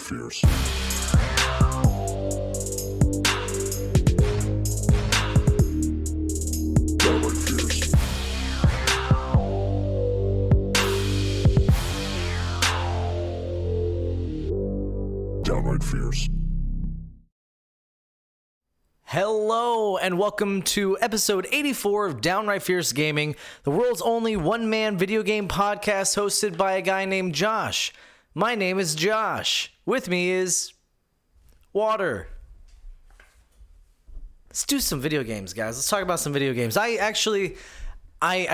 Fears. Downright Fears. Downright Fears. Hello, and welcome to episode 84 of Downright Fierce Gaming, the world's only one-man video game podcast hosted by a guy named Josh. My name is Josh. With me is Water. Let's do some video games, guys. Let's talk about some video games. I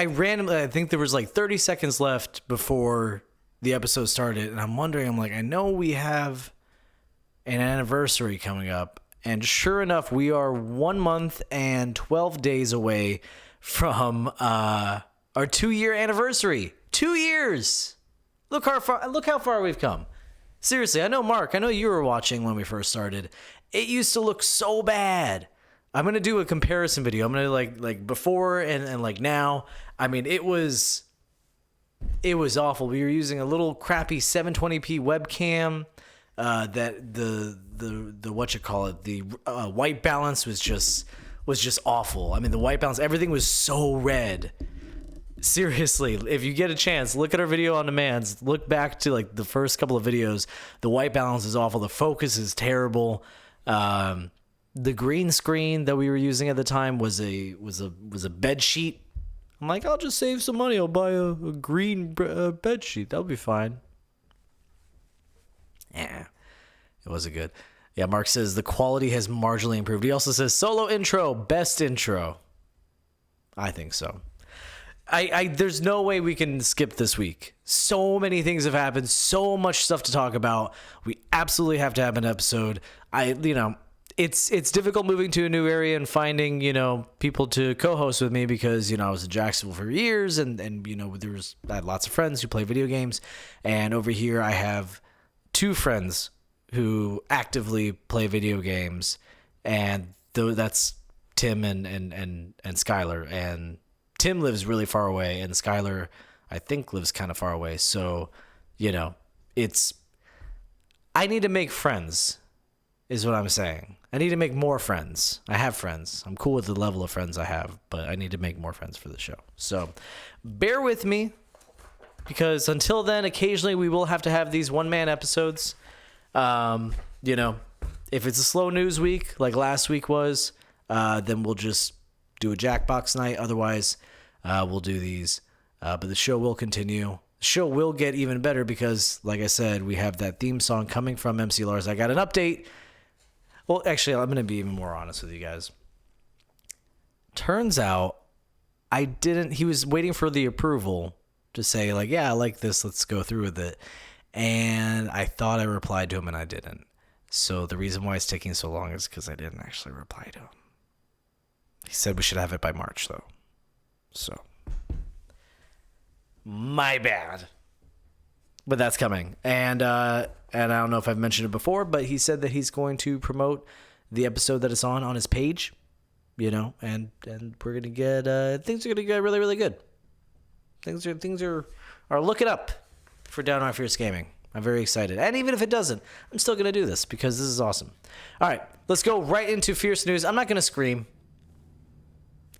randomly, I think there was like 30 seconds left before the episode started, and I'm wondering, I know we have an anniversary coming up. And sure enough, we are 1 month and 12 days away from our 2-year anniversary. 2 years! Look how far we've come. Seriously, I know, Mark, I know you were watching when we first started. It used to look so bad. I'm going to do a comparison video. I'm going to like before and like now. I mean, it was awful. We were using a little crappy 720p webcam. That the white balance was just awful. I mean, the white balance, everything was so red. Seriously, if you get a chance, look at our video on demand. Look back to like the first couple of videos. The white balance is awful. The focus is terrible. The green screen that we were using at the time was a bed sheet. I'm like, I'll just save some money. I'll buy a green bed sheet. That'll be fine. Yeah, it wasn't good. Yeah, Mark says the quality has marginally improved. He also says solo intro, best intro. I think so. There's no way we can skip this week. So many things have happened. So much stuff to talk about. We absolutely have to have an episode. It's difficult moving to a new area and finding, people to co-host with me because, I was in Jacksonville for years and I had lots of friends who play video games. And over here I have 2 friends who actively play video games, and that's Tim and Skylar. And Tim lives really far away, and Skylar, I think, lives kind of far away. So, I need to make friends, is what I'm saying. I need to make more friends. I have friends. I'm cool with the level of friends I have, but I need to make more friends for the show. So, bear with me. Because until then, occasionally we will have to have these one-man episodes. If it's a slow news week like last week was, then we'll just do a Jackbox night. Otherwise, we'll do these. But the show will continue. The show will get even better because, like I said, we have that theme song coming from MC Lars. I got an update. Well, actually, I'm going to be even more honest with you guys. Turns out, he was waiting for the approval to say, yeah, I like this, let's go through with it. And I thought I replied to him, and I didn't. So the reason why it's taking so long is because I didn't actually reply to him. He said we should have it by March, though. So, my bad. But that's coming. And I don't know if I've mentioned it before, but he said that he's going to promote the episode that it's on his page, and we're going to get, things are going to get really, really good. Things are looking up for Downright Fierce Gaming. I'm very excited. And even if it doesn't, I'm still going to do this because this is awesome. All right, let's go right into Fierce News. I'm not going to scream.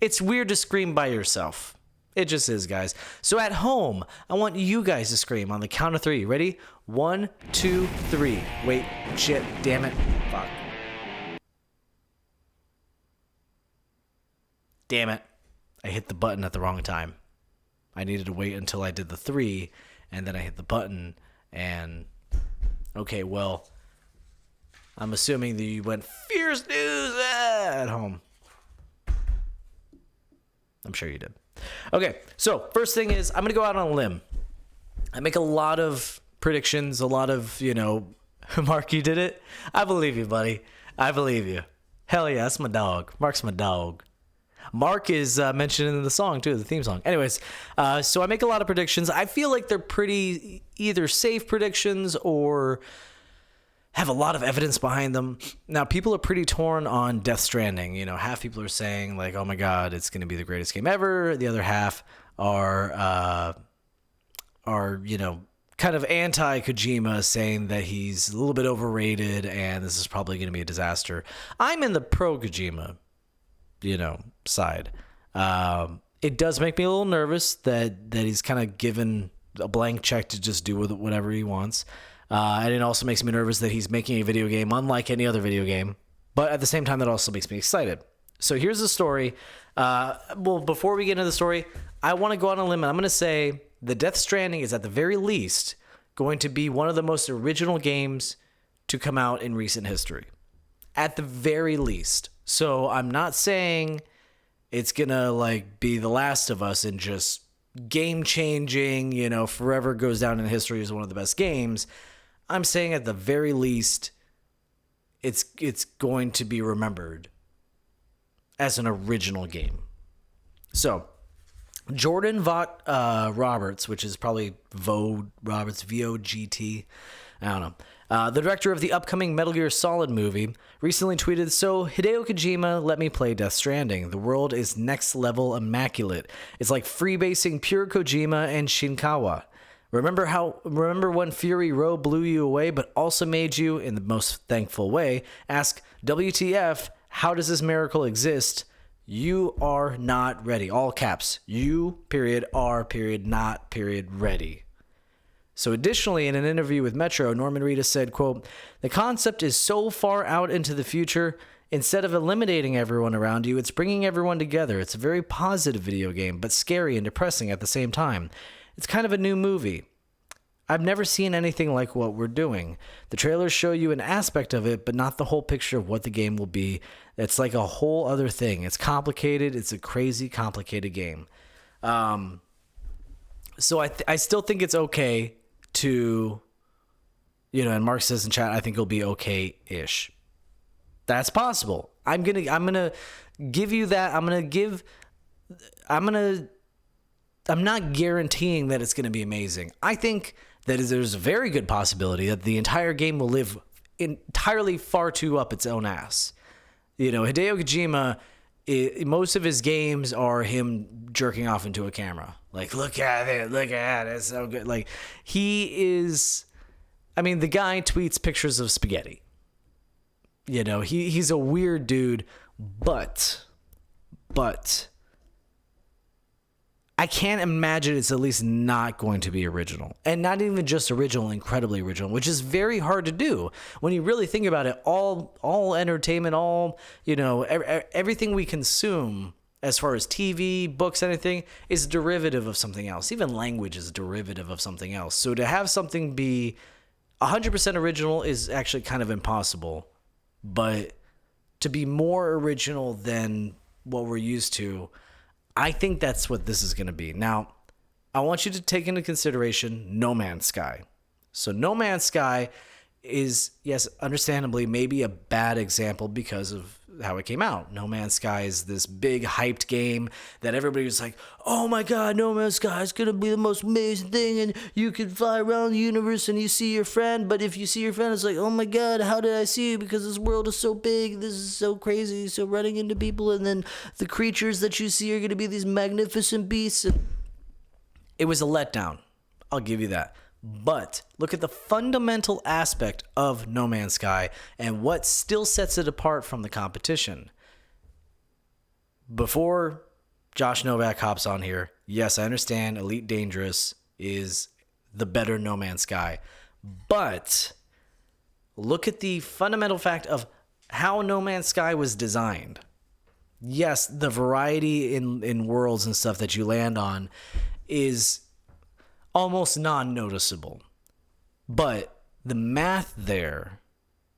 It's weird to scream by yourself. It just is, guys. So at home, I want you guys to scream on the count of 3. Ready? 1, 2, 3. Wait, shit, damn it. Fuck. Damn it. I hit the button at the wrong time. I needed to wait until I did the 3, and then I hit the button, and okay, well, I'm assuming that you went Fierce News at home. I'm sure you did. Okay, so first thing is I'm going to go out on a limb. I make a lot of predictions, a lot of, Mark, you did it? I believe you, buddy. I believe you. Hell yeah, that's my dog. Mark's my dog. Mark is mentioned in the song, too, the theme song. Anyways, so I make a lot of predictions. I feel like they're pretty either safe predictions or have a lot of evidence behind them. Now, people are pretty torn on Death Stranding. Half people are saying, oh, my God, it's going to be the greatest game ever. The other half are kind of anti-Kojima, saying that he's a little bit overrated and this is probably going to be a disaster. I'm in the pro-Kojima, side. It does make me a little nervous that he's kind of given a blank check to just do with whatever he wants. And it also makes me nervous that he's making a video game unlike any other video game. But at the same time, that also makes me excited. So here's the story. Before we get into the story, I want to go on a limb. I'm going to say the Death Stranding is at the very least going to be one of the most original games to come out in recent history. At the very least. So I'm not saying it's going to be The Last of Us and just game changing, forever goes down in history as one of the best games. I'm saying at the very least, it's going to be remembered as an original game. So, Jordan Vought Roberts, which is probably Vought Roberts, VOGT, I don't know. The director of the upcoming Metal Gear Solid movie recently tweeted, "So, Hideo Kojima let me play Death Stranding. The world is next level immaculate. It's like freebasing pure Kojima and Shinkawa. Remember when Fury Road blew you away, but also made you, in the most thankful way, ask, WTF, how does this miracle exist? You are not ready." All caps. You, period, are, period, not, period, ready. So additionally, in an interview with Metro, Norman Reedus said, quote, "The concept is so far out into the future, instead of eliminating everyone around you, it's bringing everyone together. It's a very positive video game, but scary and depressing at the same time. It's kind of a new movie. I've never seen anything like what we're doing. The trailers show you an aspect of it, but not the whole picture of what the game will be. It's like a whole other thing. It's complicated. It's a crazy, complicated game." So I still think it's okay to, and Mark says in chat, I think it'll be okay-ish. That's possible. I'm gonna give you that. I'm not guaranteeing that it's gonna be amazing. I think that there's a very good possibility that the entire game will live entirely far too up its own ass. Hideo Kojima, most of his games are him jerking off into a camera. Look at it, it's so good. He is, the guy tweets pictures of spaghetti. He's a weird dude, but I can't imagine it's at least not going to be original. And not even just original, incredibly original, which is very hard to do. When you really think about it, all entertainment, everything we consume as far as TV, books, anything, is derivative of something else. Even language is derivative of something else. So to have something be 100% original is actually kind of impossible. But to be more original than what we're used to, I think that's what this is going to be. Now, I want you to take into consideration No Man's Sky. So No Man's Sky is, yes, understandably, maybe a bad example because of how it came out. No Man's Sky is this big hyped game that everybody was like, oh my God, No Man's Sky is going to be the most amazing thing, and you can fly around the universe and you see your friend, but if you see your friend, it's like, oh my God, how did I see you? Because this world is so big, this is so crazy, so running into people, and then the creatures that you see are going to be these magnificent beasts. It was a letdown. I'll give you that. But look at the fundamental aspect of No Man's Sky and what still sets it apart from the competition. Before Josh Novak hops on here, yes, I understand Elite Dangerous is the better No Man's Sky. But look at the fundamental fact of how No Man's Sky was designed. Yes, the variety in worlds and stuff that you land on is almost non-noticeable, but the math there,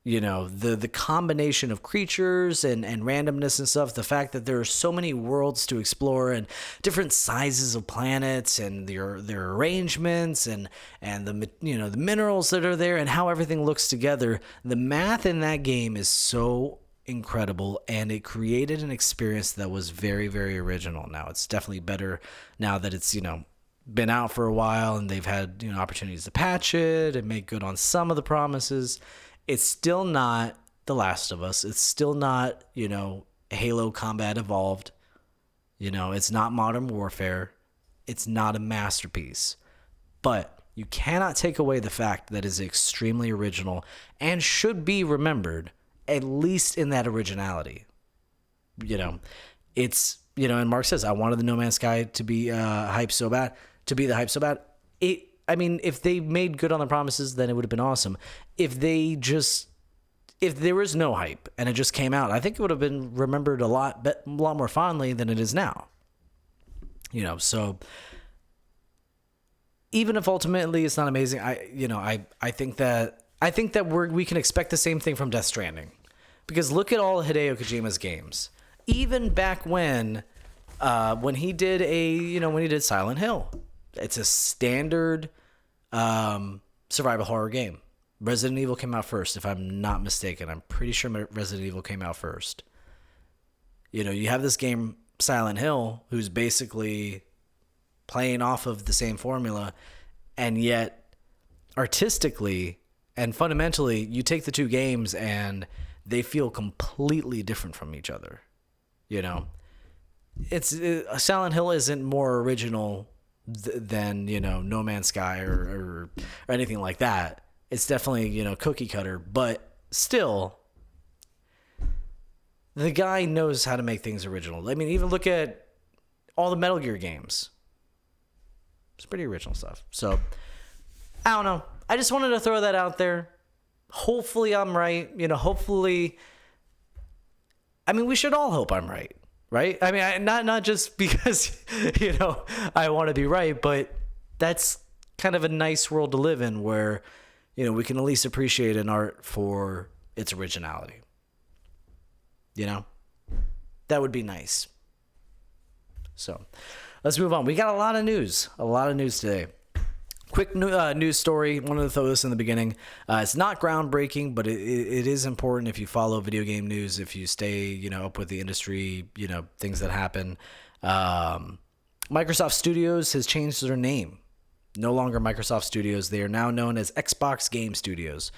the combination of creatures and randomness and stuff, the fact that there are so many worlds to explore and different sizes of planets and their arrangements and the the minerals that are there and how everything looks together, the math in that game is so incredible, and it created an experience that was very, very original. Now it's definitely better now that it's been out for a while and they've had opportunities to patch it and make good on some of the promises. It's still not The Last of Us. It's still not Halo Combat Evolved. It's not Modern Warfare. It's not a masterpiece, but You cannot take away the fact that it is extremely original and should be remembered, at least in that originality. It's, and Mark says, I wanted the No Man's Sky to be hyped so bad, to be the hype so bad. If they made good on the promises, then it would have been awesome. If there was no hype and it just came out, I think it would have been remembered a lot more fondly than it is now. So even if ultimately it's not amazing, I think that we can expect the same thing from Death Stranding, because look at all Hideo Kojima's games. Even back when he did Silent Hill, it's a standard survival horror game. Resident Evil came out first, if I'm not mistaken. I'm pretty sure Resident Evil came out first. You have this game, Silent Hill, who's basically playing off of the same formula, and yet artistically and fundamentally, you take the two games and they feel completely different from each other. Silent Hill isn't more original than No Man's Sky or anything like that. It's definitely cookie cutter, but still, the guy knows how to make things original. I mean, even look at all the Metal Gear games. It's pretty original stuff. So I don't know. I just wanted to throw that out there. Hopefully I'm right. Hopefully. I mean, we should all hope I'm right. Right? I mean, not just because, I want to be right, but that's kind of a nice world to live in where, we can at least appreciate an art for its originality. That would be nice. So let's move on. We got a lot of news today. Quick news story. Wanted to throw this in the beginning. It's not groundbreaking, but it is important if you follow video game news, if you stay, up with the industry, things that happen. Microsoft Studios has changed their name. No longer Microsoft Studios. They are now known as Xbox Game Studios.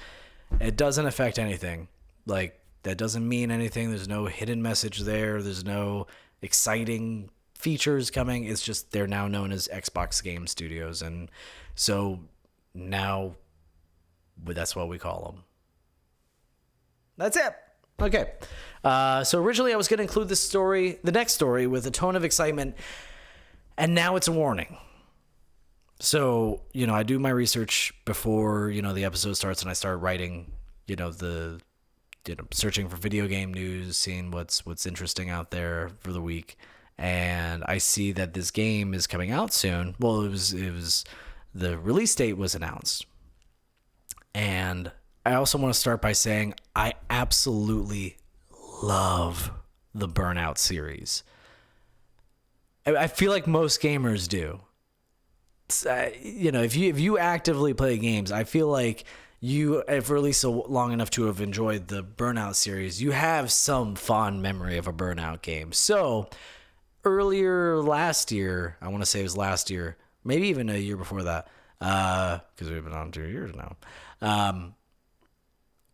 It doesn't affect anything. That doesn't mean anything. There's no hidden message there. There's no exciting features coming. It's just they're now known as Xbox Game Studios, and so now that's what we call them. That's it. Okay. So originally I was going to include the next story with a tone of excitement, and now it's a warning. So, I do my research before, the episode starts, and I start writing, searching for video game news, seeing what's interesting out there for the week. And I see that this game is coming out soon. Well, it was the release date was announced. And I also want to start by saying I absolutely love the Burnout series. I feel like most gamers do. If you actively play games, I feel like you, for at least long enough to have enjoyed the Burnout series, you have some fond memory of a Burnout game. So earlier last year, I want to say it was last year, maybe even a year before that, because we've been on 2 years now.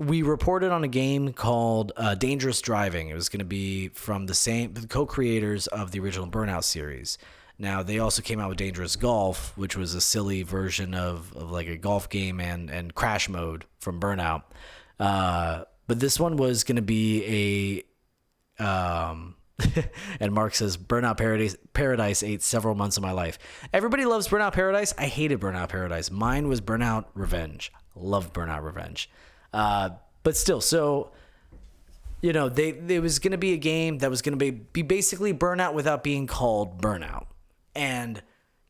We reported on a game called Dangerous Driving. It was going to be from the co-creators of the original Burnout series. Now, they also came out with Dangerous Golf, which was a silly version of like a golf game and crash mode from Burnout. But this one was going to be and Mark says, Burnout Paradise ate several months of my life. Everybody loves Burnout Paradise. I hated Burnout Paradise. Mine was Burnout Revenge. Loved Burnout Revenge. But still, so, there was going to be a game that was going to be basically Burnout without being called Burnout. And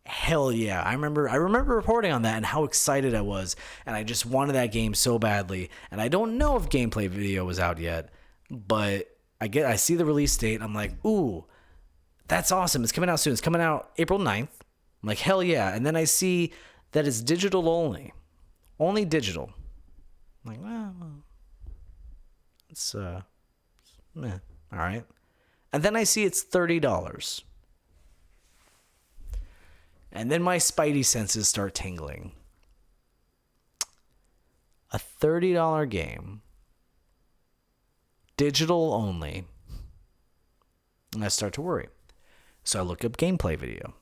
hell yeah, I remember reporting on that and how excited I was. And I just wanted that game so badly. And I don't know if gameplay video was out yet, but I see the release date. I'm like, ooh, that's awesome. It's coming out soon. It's coming out April 9th. I'm like, hell yeah. And then I see that it's digital only digital. I'm like, well, it's, all right. And then I see it's $30. And then my spidey senses start tingling. A $30 game, digital only. And I start to worry. So I look up gameplay video.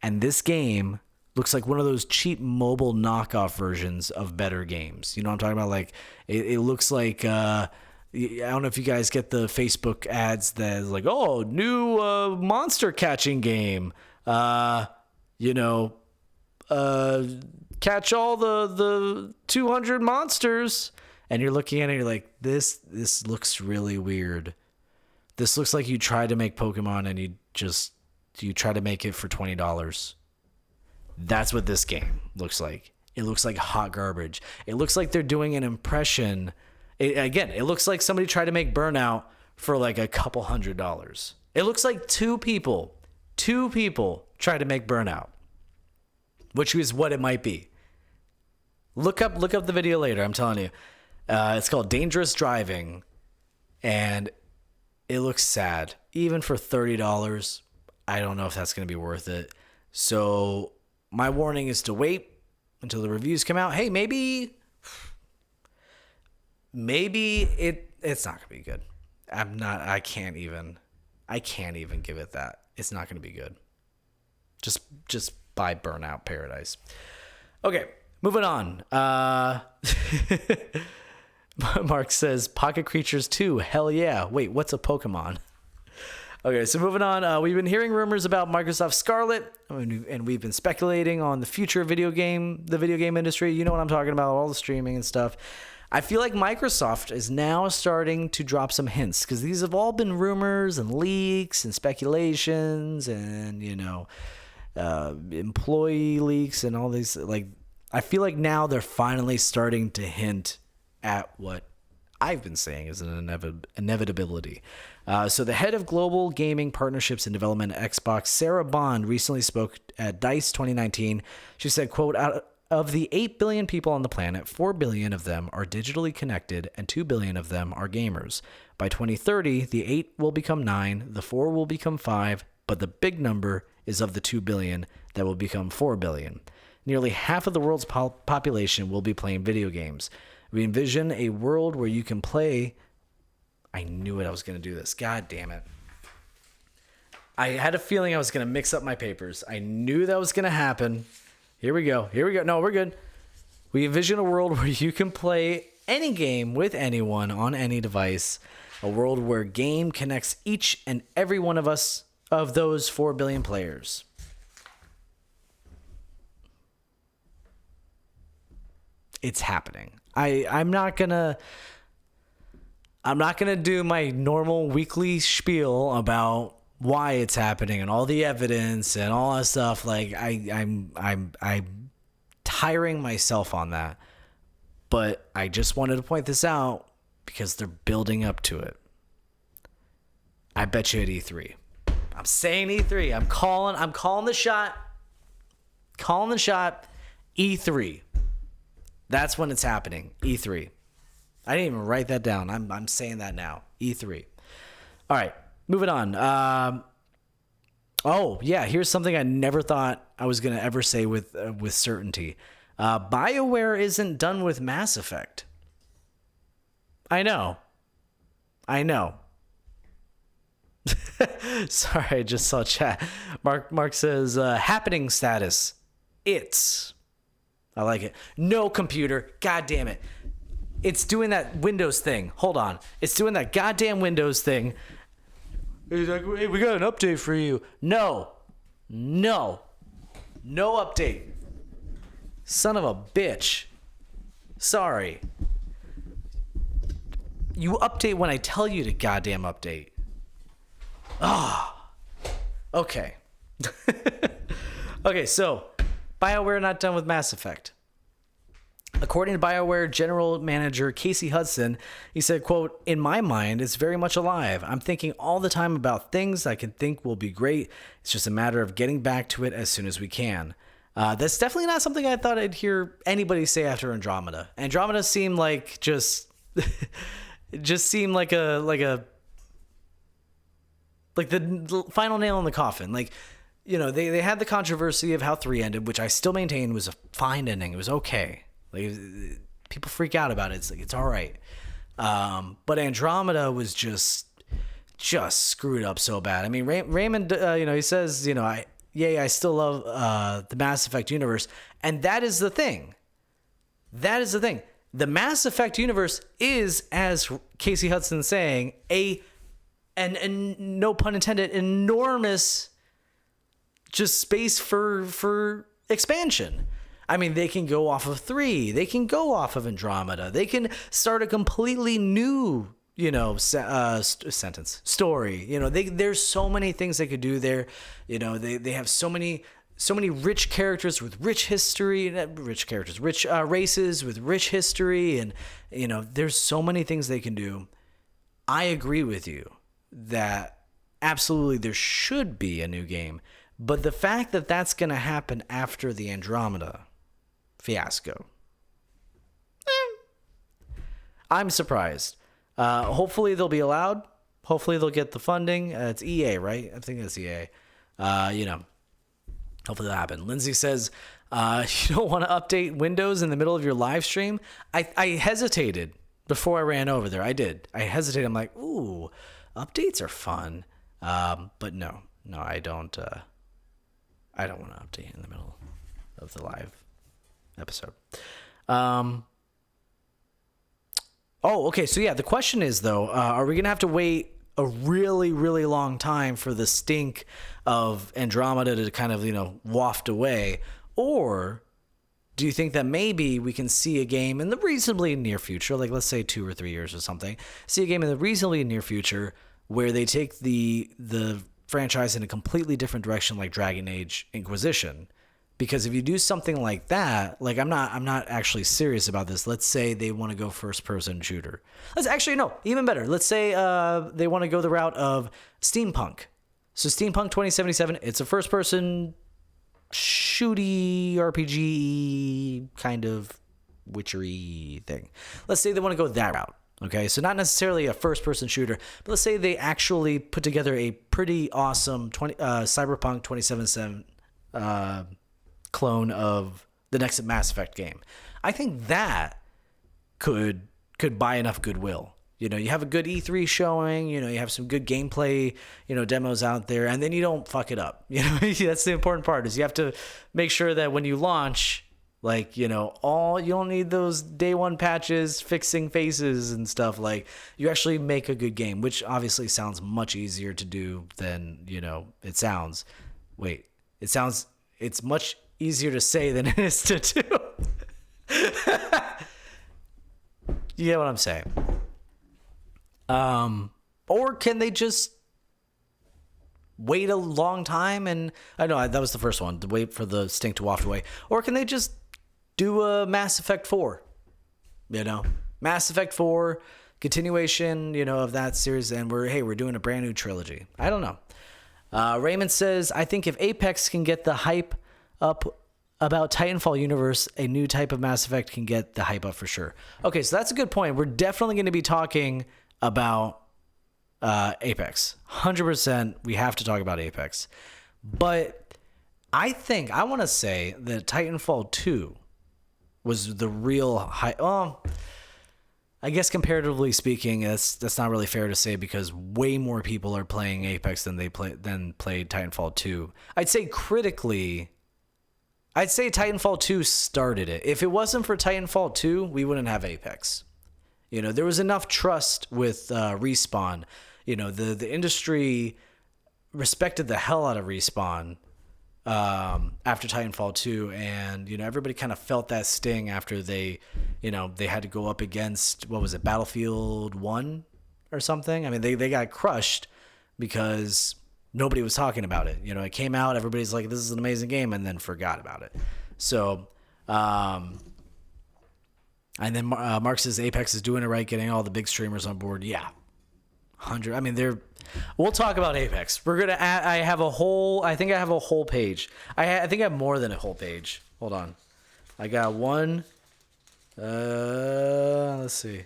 And this game looks like one of those cheap mobile knockoff versions of better games. You know what I'm talking about? Like it looks like I don't know if you guys get the Facebook ads that's like, oh, new monster catching game. Catch all the 200 monsters, and you're looking at it, you're like, this looks really weird. This looks like you tried to make Pokemon and you try to make it for $20. That's what this game looks like. It looks like hot garbage. It looks like they're doing an impression. It looks like somebody tried to make Burnout for like a couple $100s. It looks like two people tried to make Burnout, which is what it might be. Look up the video later. I'm telling you, it's called Dangerous Driving, and it looks sad. Even for $30, I don't know if that's going to be worth it. So my warning is to wait until the reviews come out. Hey, maybe it's not going to be good. I can't even give it that. It's not going to be good. Just buy Burnout Paradise. Okay, moving on. Mark says Pocket Creatures 2. Hell yeah. Wait, what's a Pokemon? Okay, so moving on. We've been hearing rumors about Microsoft Scarlet, and we've been speculating on the future of the video game industry. You know what I'm talking about, all the streaming and stuff. I feel like Microsoft is now starting to drop some hints, because these have all been rumors and leaks and speculations and, employee leaks and all these. Like, I feel like now they're finally starting to hint at what I've been saying is an inevitability. So the head of global gaming partnerships and development at Xbox, Sarah Bond, recently spoke at DICE 2019. She said, quote, out of the 8 billion people on the planet, 4 billion of them are digitally connected and 2 billion of them are gamers. By 2030, the 8 will become 9, the 4 will become 5, but the big number is of the 2 billion that will become 4 billion. Nearly half of the world's population will be playing video games. We envision a world where you can play. I knew it. I was going to do this. God damn it. I had a feeling I was going to mix up my papers. I knew that was going to happen. Here we go. No, we're good. We envision a world where you can play any game with anyone on any device. A world where game connects each and every one of us, of those 4 billion players. It's happening. I'm not gonna do my normal weekly spiel about why it's happening and all the evidence and all that stuff. Like I'm tiring myself on that. But I just wanted to point this out because they're building up to it. I bet you at E3. I'm saying E3. I'm calling the shot. Calling the shot. E3. That's when it's happening. E3. I didn't even write that down. I'm saying that now. E3. All right. Moving on. Here's something I never thought I was going to ever say with certainty. BioWare isn't done with Mass Effect. I know. Sorry, I just saw chat. Mark says, happening status. I like it. No computer. God damn it. It's doing that Windows thing. Hold on. It's doing that goddamn Windows thing. He's like, hey, we got an update for you. No update. Son of a bitch. Sorry. You update when I tell you to goddamn update. Okay. Okay, so BioWare not done with Mass Effect. According to BioWare General Manager Casey Hudson, he said, quote, in my mind, it's very much alive. I'm thinking all the time about things I can think will be great. It's just a matter of getting back to it as soon as we can. That's definitely not something I thought I'd hear anybody say after Andromeda. Andromeda seemed like just seemed like the final nail in the coffin. Like, they had the controversy of how 3 ended, which I still maintain was a fine ending. It was okay. Like, people freak out about it. It's like, it's all right. But Andromeda was just screwed up so bad. I mean, Raymond, he says, yay, I still love the Mass Effect universe. And that is the thing. That is the thing. The Mass Effect universe is, as Casey Hudson's saying, and no pun intended, enormous just space for expansion. I mean, they can go off of 3. They can go off of Andromeda. They can start a completely new, story. There's so many things they could do there. They have so many rich characters with rich history, rich races with rich history, and there's so many things they can do. I agree with you that absolutely there should be a new game, but the fact that that's going to happen after the Andromeda fiasco, I'm surprised. Hopefully they'll be allowed. Hopefully they'll get the funding. It's EA, right? I think it's EA. Hopefully that'll happen. Lindsay says, you don't want to update Windows in the middle of your live stream? I hesitated before I ran over there. I did. I hesitated. I'm like, ooh, updates are fun. But no, I don't want to update in the middle of the live episode. Okay. So yeah, the question is though, are we going to have to wait a really, really long time for the stink of Andromeda to kind of, waft away? Or do you think that maybe we can see a game in the reasonably near future, like let's say 2 or 3 years or something, see a game in the reasonably near future where they take the franchise in a completely different direction, like Dragon Age Inquisition? Because if you do something like that, like I'm not actually serious about this. Let's say they want to go first person shooter. Even better. Let's say they want to go the route of steampunk. So Steampunk 2077, it's a first person shooty RPG kind of witchery thing. Let's say they want to go that route. Okay, so not necessarily a first person shooter, but let's say they actually put together a pretty awesome Cyberpunk 2077 clone of the next Mass Effect game. I think that could buy enough goodwill. You have a good E3 showing, you have some good gameplay, demos out there, and then you don't fuck it up. That's the important part, is you have to make sure that when you launch, like, you don't need those day one patches fixing faces and stuff. Like, you actually make a good game, which obviously sounds much easier to do than, it sounds. Wait, it's much easier to say than it is to do. You get what I'm saying? Or can they just wait a long time? And I know that was the first one, to wait for the stink to waft away. Or can they just do a Mass Effect 4? Mass Effect 4 continuation, of that series, and we're doing a brand new trilogy. I don't know. Raymond says, I think if Apex can get the hype up about Titanfall universe, a new type of Mass Effect can get the hype up for sure. Okay, so that's a good point. We're definitely going to be talking about Apex. 100%, we have to talk about Apex. But I want to say that Titanfall 2 was the real hype. I guess comparatively speaking, that's not really fair to say, because way more people are playing Apex than played Titanfall 2. I'd say critically, Titanfall 2 started it. If it wasn't for Titanfall 2, we wouldn't have Apex. There was enough trust with Respawn. The industry respected the hell out of Respawn after Titanfall 2, and everybody kind of felt that sting after they had to go up against, what was it, Battlefield 1 or something. I mean, they got crushed because nobody was talking about it. It came out, everybody's like, this is an amazing game, and then forgot about it. So and then Mark says Apex is doing it right, getting all the big streamers on board. Yeah, 100. I mean, we'll talk about Apex. We're gonna add, I think I have a whole page. I think I have more than a whole page. Hold on. I got one. Let's see.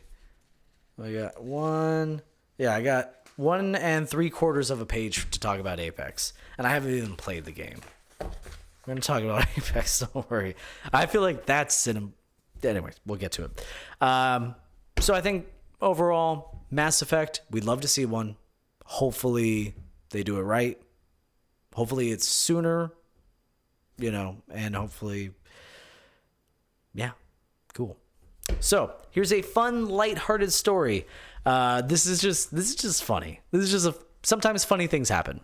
I got one. Yeah, I got 1 3/4 of a page to talk about Apex, and I haven't even played the game. We're gonna talk about Apex. Don't worry. I feel like that's anyways, we'll get to it. So I think overall, Mass Effect, we'd love to see one. Hopefully they do it right. hopefully it's sooner, and hopefully, yeah, cool. So here's a fun, lighthearted story. This is just funny. This is just sometimes funny things happen.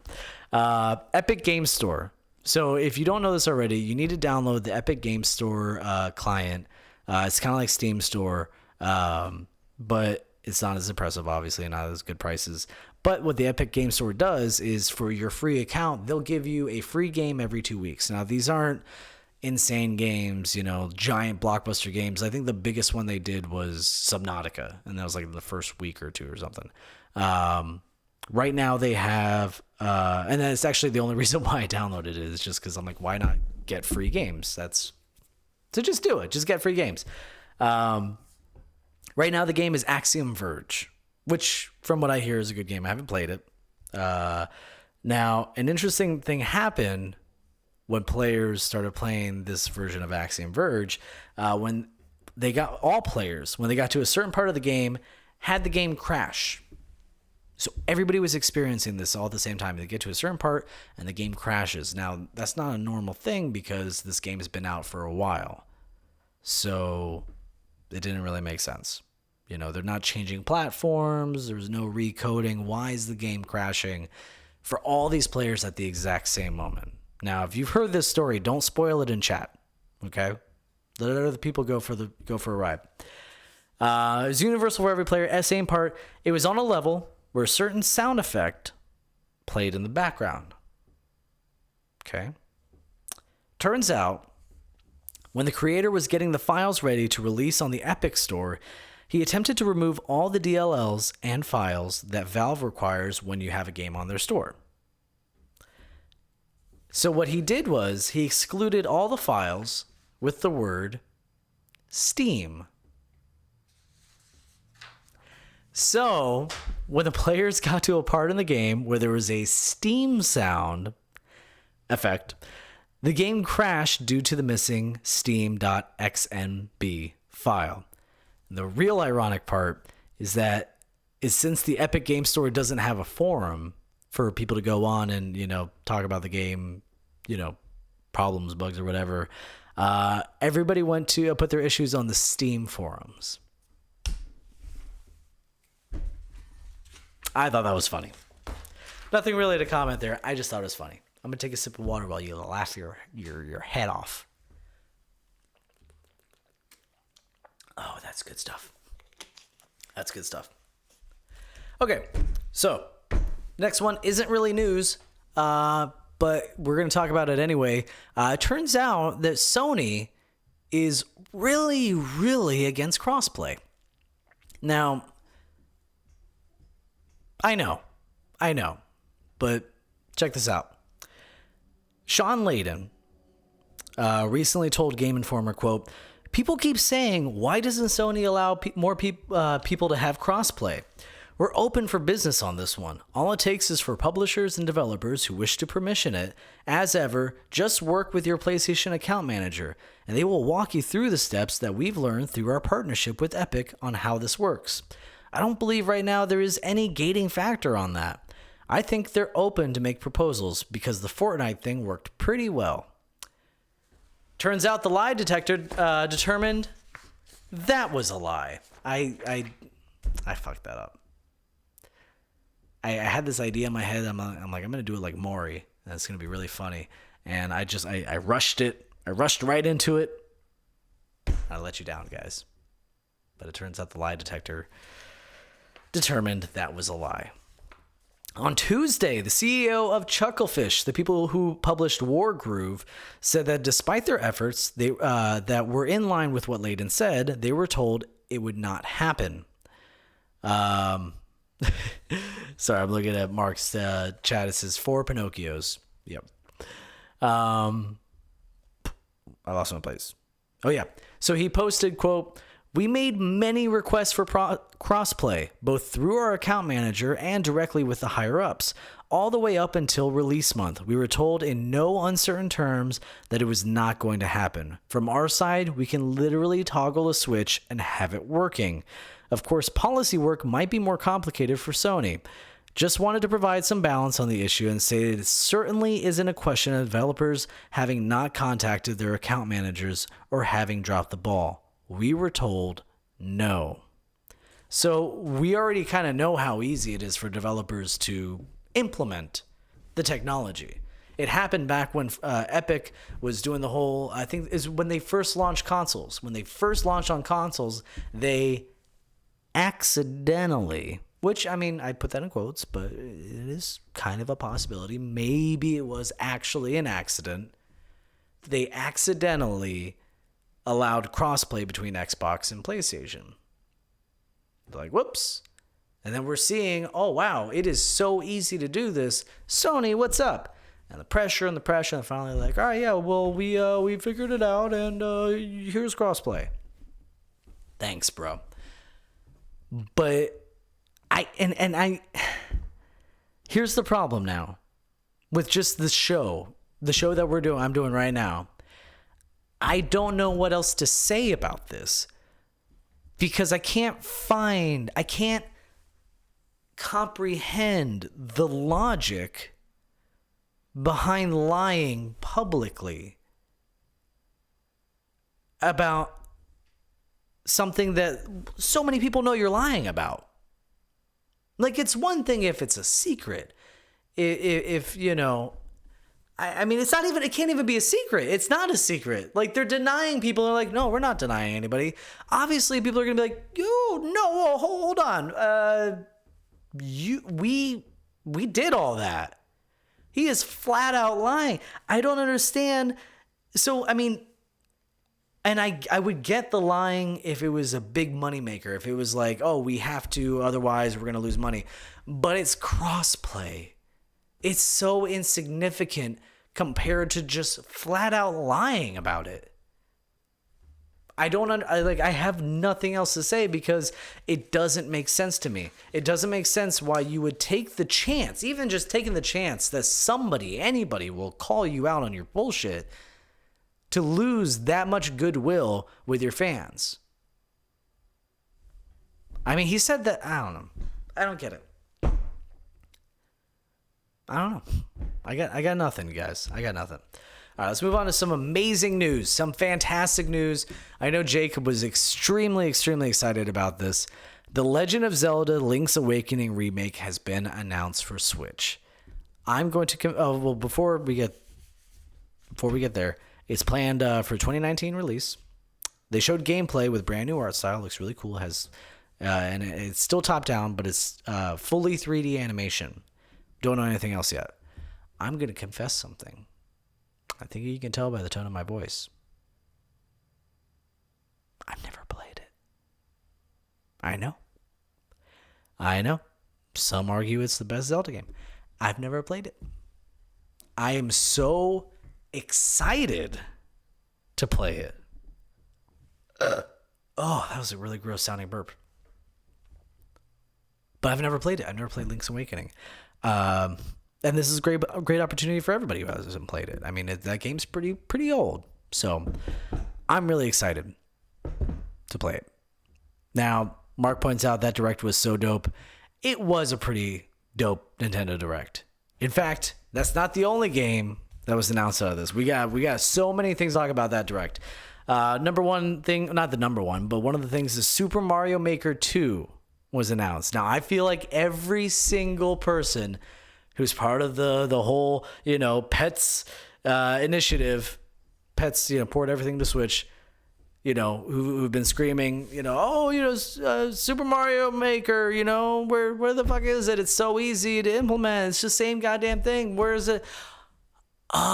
Epic Game Store. So if you don't know this already, you need to download the Epic Game Store client. It's kind of like Steam Store, but it's not as impressive, obviously, and not as good prices. But what the Epic Game Store does is for your free account, they'll give you a free game every 2 weeks. Now, these aren't insane games, giant blockbuster games. I think the biggest one they did was Subnautica, and that was like the first week or two or something. Right now they have, and that's actually the only reason why I downloaded it is just because I'm like, why not get free games? So just do it. Just get free games. Right now the game is Axiom Verge, which from what I hear is a good game. I haven't played it. Now, an interesting thing happened when players started playing this version of Axiom Verge, when they got to a certain part of the game, had the game crash. So everybody was experiencing this all at the same time. They get to a certain part and the game crashes. Now, that's not a normal thing because this game has been out for a while. So it didn't really make sense. They're not changing platforms. There's no recoding. Why is the game crashing for all these players at the exact same moment? Now, if you've heard this story, don't spoil it in chat, okay? Let other people go for a ride. It was universal for every player. At the same part, it was on a level where a certain sound effect played in the background. Okay? Turns out, when the creator was getting the files ready to release on the Epic Store, he attempted to remove all the DLLs and files that Valve requires when you have a game on their store. So what he did was he excluded all the files with the word Steam. So when the players got to a part in the game where there was a Steam sound effect, the game crashed due to the missing steam.xmb file. The real ironic part is since the Epic Game Store doesn't have a forum for people to go on and, talk about the game, problems, bugs, or whatever, everybody went to put their issues on the Steam forums. I thought that was funny. Nothing really to comment there. I just thought it was funny. I'm going to take a sip of water while you laugh your head off. Oh, that's good stuff. That's good stuff. Okay, so next one isn't really news, but we're going to talk about it anyway. It turns out that Sony is really, really against crossplay. Now, I know, but check this out. Sean Layden recently told Game Informer, quote, "People keep saying, why doesn't Sony allow more people to have crossplay? We're open for business on this one. All it takes is for publishers and developers who wish to permission it. As ever, just work with your PlayStation account manager, and they will walk you through the steps that we've learned through our partnership with Epic on how this works. I don't believe right now there is any gating factor on that. I think they're open to make proposals because the Fortnite thing worked pretty well." Turns out the lie detector determined that was a lie. I fucked that up. I had this idea in my head. I'm like, I'm going to do it like Maury. And it's going to be really funny. And I rushed it. I rushed right into it. I let you down, guys. But it turns out the lie detector determined that was a lie. On Tuesday, the CEO of Chucklefish, the people who published Wargroove, said that despite their efforts that were in line with what Layden said, they were told it would not happen. Sorry, I'm looking at Mark's chat. It says 4 Pinocchios. Yep. I lost my place. Oh, yeah. So he posted, quote, "We made many requests for crossplay, both through our account manager and directly with the higher-ups, all the way up until release month. We were told in no uncertain terms that it was not going to happen. From our side, we can literally toggle a switch and have it working. Of course, policy work might be more complicated for Sony. Just wanted to provide some balance on the issue and say that it certainly isn't a question of developers having not contacted their account managers or having dropped the ball. We were told no. So we already kind of know how easy it is for developers to implement the technology. It happened back when Epic was doing the whole, I think is when they first launched consoles. When they first launched on consoles, they accidentally, which, I mean, I put that in quotes, but it is kind of a possibility. Maybe it was actually an accident. They accidentally allowed crossplay between Xbox and PlayStation. They're like, whoops. And then we're seeing, oh, wow, it is so easy to do this. Sony, what's up? And the pressure, and finally like, all right, yeah, well, we figured it out, and here's crossplay. Thanks, bro. But here's the problem now with just the show that I'm doing right now. I don't know what else to say about this because I can't comprehend the logic behind lying publicly about something that so many people know you're lying about. Like, it's one thing if it's a secret. If you know, I mean, it can't even be a secret. It's not a secret. Like, they're denying people. They're like, no, we're not denying anybody. Obviously, people are going to be like, yo, no, hold on. We did all that. He is flat out lying. I don't understand. So, I mean, and I would get the lying if it was a big money maker. If it was like, oh, we have to, otherwise we're going to lose money. But it's crossplay. It's so insignificant compared to just flat out lying about it. I have nothing else to say because it doesn't make sense to me. It doesn't make sense why you would take the chance, even just taking the chance that anybody will call you out on your bullshit, to lose that much goodwill with your fans. I mean, he said that, I don't know. I don't get it. I don't know. I got nothing, guys. I got nothing. All right, let's move on to some amazing news, some fantastic news. I know Jacob was extremely, extremely excited about this. The Legend of Zelda Link's Awakening remake has been announced for Switch. I'm going to before we get there, it's planned for 2019 release. They showed gameplay with brand new art style. Looks really cool. And it's still top down, but it's fully 3D animation. Don't know anything else yet. I'm going to confess something. I think you can tell by the tone of my voice. I've never played it. I know. Some argue it's the best Zelda game. I've never played it. I am so excited to play it. Oh, that was a really gross sounding burp. But I've never played it. I've never played Link's Awakening. And this is a great opportunity for everybody who hasn't played it. I mean, that game's pretty old. So I'm really excited to play it. Now, Mark points out that Direct was so dope. It was a pretty dope Nintendo Direct. In fact, that's not the only game that was announced out of this. We got so many things to talk about that Direct. Number one thing, not the number one, but one of the things is Super Mario Maker 2 was announced. Now, I feel like every single person who's part of the whole, Pets initiative, Pets, port everything to Switch, who've been screaming, Super Mario Maker, where the fuck is it? It's so easy to implement. It's just the same goddamn thing. Where is it? Oh,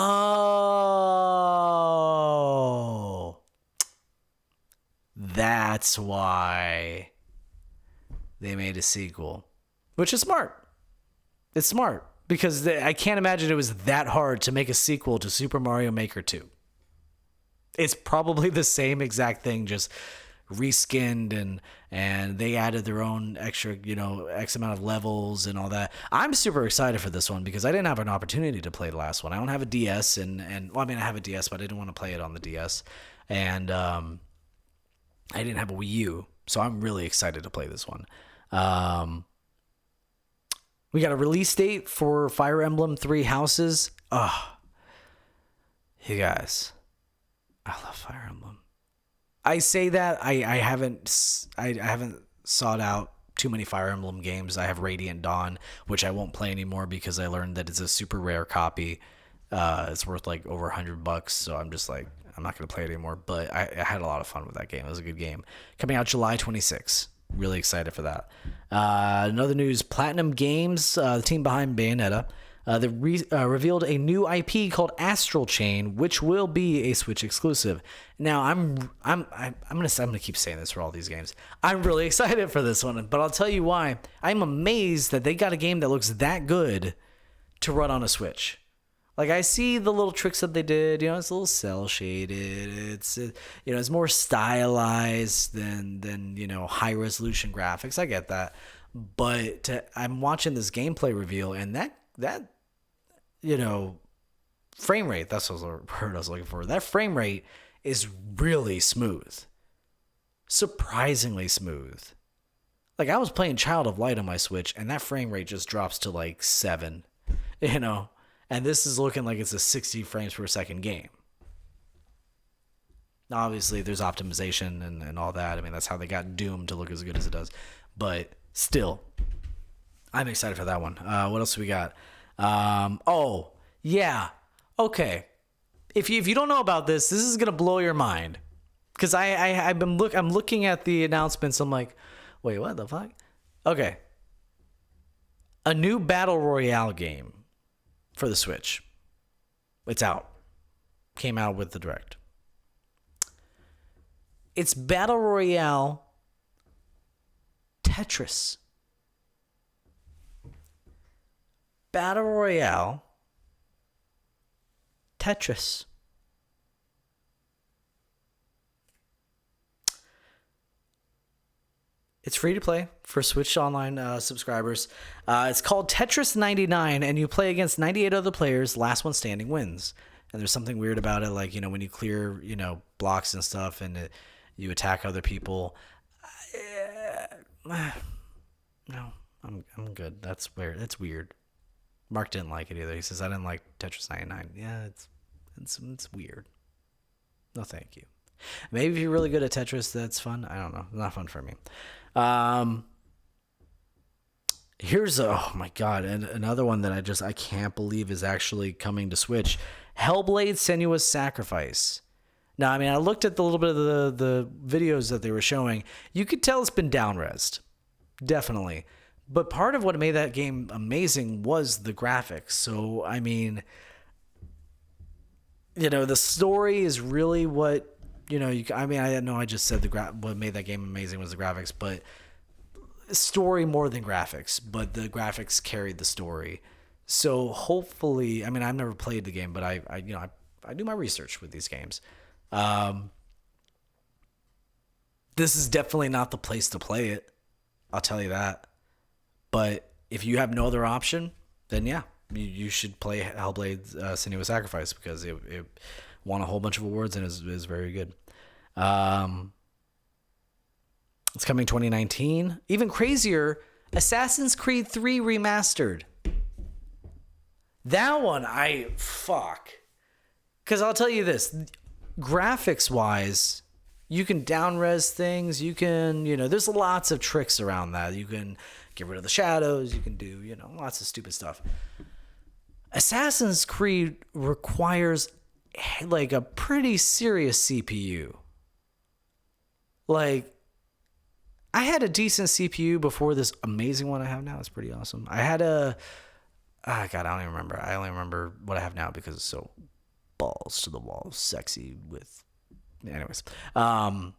that's why they made a sequel, which is smart. It's smart because I can't imagine it was that hard to make a sequel to Super Mario Maker 2. It's probably the same exact thing, just reskinned and they added their own extra, X amount of levels and all that. I'm super excited for this one because I didn't have an opportunity to play the last one. I don't have a DS I have a DS, but I didn't want to play it on the DS. And I didn't have a Wii U, so I'm really excited to play this one. We got a release date for Fire Emblem Three Houses. Oh, you guys, I love Fire Emblem. I say that I haven't sought out too many Fire Emblem games. I have Radiant Dawn, which I won't play anymore because I learned that it's a super rare copy. It's worth like over $100, so I'm just like, I'm not going to play it anymore. But I had a lot of fun with that game. It was a good game. Coming out July 26th. Really excited for that. Another news, Platinum Games, the team behind Bayonetta, they revealed a new IP called Astral Chain, which will be a Switch exclusive. Now, I'm gonna keep saying this for all these games. I'm really excited for this one, but I'll tell you why. I'm amazed that they got a game that looks that good to run on a Switch. Like, I see the little tricks that they did, it's a little cell shaded. It's more stylized than high resolution graphics. I get that. But I'm watching this gameplay reveal, and that frame rate, that's what word I was looking for. That frame rate is really smooth. Surprisingly smooth. Like, I was playing Child of Light on my Switch, and that frame rate just drops to like 7, And this is looking like it's a 60 frames per second game. Now, obviously, there's optimization and all that. I mean, that's how they got Doom to look as good as it does. But still, I'm excited for that one. What else do we got? Oh, yeah. Okay. If you don't know about this is going to blow your mind. Because I'm looking at the announcements. I'm like, wait, what the fuck? Okay. A new Battle Royale game for the Switch. It's out. Came out with the Direct. It's Battle Royale Tetris. Battle Royale Tetris. It's free to play for Switch Online subscribers. It's called Tetris 99, and you play against 98 other players. Last one standing wins. And there's something weird about it, like, when you clear, blocks and stuff, and you attack other people. No, I'm good. That's weird. That's weird. Mark didn't like it either. He says, I didn't like Tetris 99. Yeah, it's weird. No, thank you. Maybe if you're really good at Tetris, that's fun. I don't know. Not fun for me. Here's oh my god, and another one that I can't believe is actually coming to Switch. Hellblade: Senua's Sacrifice. Now, I mean, I looked at the little bit of the videos that they were showing. You could tell it's been down-resed. Definitely. But part of what made that game amazing was the graphics. So, I mean, the story is really what I know I just said what made that game amazing was the graphics, but story more than graphics, but the graphics carried the story. So hopefully, I mean, I've never played the game, but I do my research with these games. This is definitely not the place to play it. I'll tell you that. But if you have no other option, then yeah, you should play Hellblade: Senua's Sacrifice because it won a whole bunch of awards and is very good. It's coming 2019. Even crazier, Assassin's Creed 3 Remastered. That one, because I'll tell you this, graphics-wise, you can down-res things. You can, there's lots of tricks around that. You can get rid of the shadows. You can do, lots of stupid stuff. Assassin's Creed requires like a pretty serious CPU. Like, I had a decent CPU before this amazing one I have now. It's pretty awesome. I had I don't even remember. I only remember what I have now because it's so balls to the wall, sexy with, anyways. And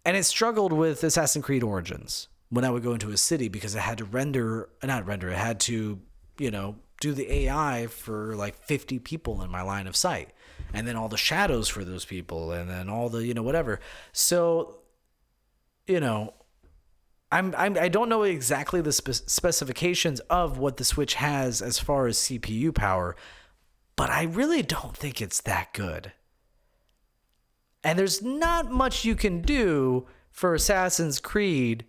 it struggled with Assassin's Creed Origins when I would go into a city because it had to it had to, do the AI for like 50 people in my line of sight. And then all the shadows for those people, and then all the, whatever. So, I don't know exactly the specifications of what the Switch has as far as CPU power, but I really don't think it's that good. And there's not much you can do for Assassin's Creed.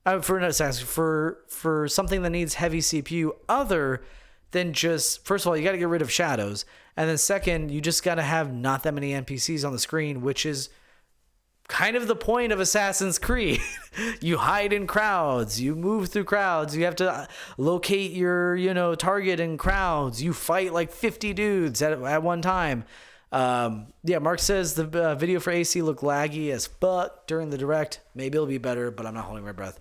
For something that needs heavy CPU, other than just, first of all, you got to get rid of shadows, and then second, you just got to have not that many NPCs on the screen, which is kind of the point of Assassin's Creed. You hide in crowds, you move through crowds, you have to locate your, target in crowds, you fight like 50 dudes at one time. Mark says the video for AC looked laggy as fuck during the direct. Maybe it'll be better, but I'm not holding my breath.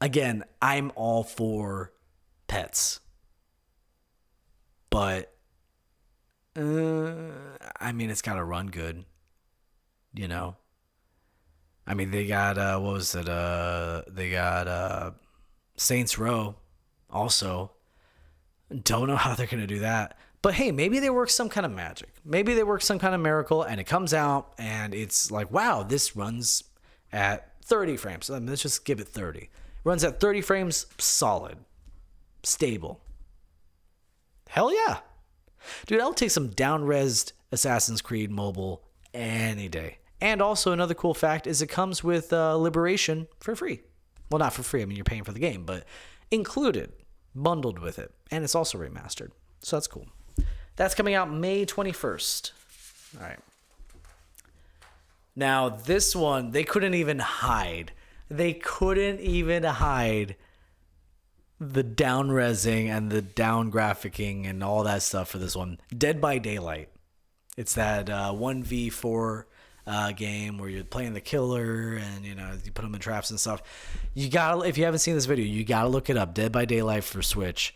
Again, I'm all for pets, but it's got to run good, they got they got Saints Row also. Don't know how they're gonna do that, but hey, maybe they work some kind of magic, maybe they work some kind of miracle, and it comes out and it's like, wow, this runs at 30 frames. Let's just give it 30. Runs at 30 frames, solid, stable. Hell yeah. Dude, I'll take some down-resed Assassin's Creed Mobile any day. And also another cool fact is it comes with Liberation for free. Well, not for free. You're paying for the game, but included, bundled with it. And it's also remastered. So that's cool. That's coming out May 21st. All right. Now, this one, they couldn't even hide. They couldn't even hide the down-resing and the down-graphicing and all that stuff for this one. Dead by Daylight. It's that 1v4 game where you're playing the killer and, you put them in traps and stuff. If you haven't seen this video, you gotta look it up. Dead by Daylight for Switch.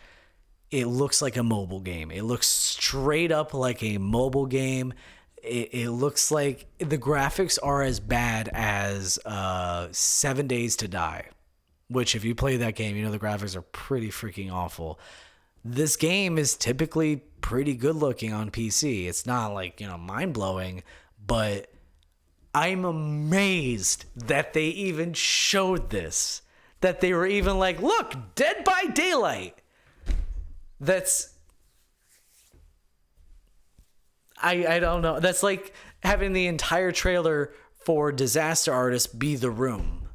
It looks like a mobile game. It looks straight up like a mobile game. It looks like the graphics are as bad as 7 Days to Die, which if you play that game, the graphics are pretty freaking awful. This game is typically pretty good looking on PC. It's not like, mind blowing, but I'm amazed that they even showed this, that they were even like, look, Dead by Daylight. I don't know. That's like having the entire trailer for Disaster Artist be The Room.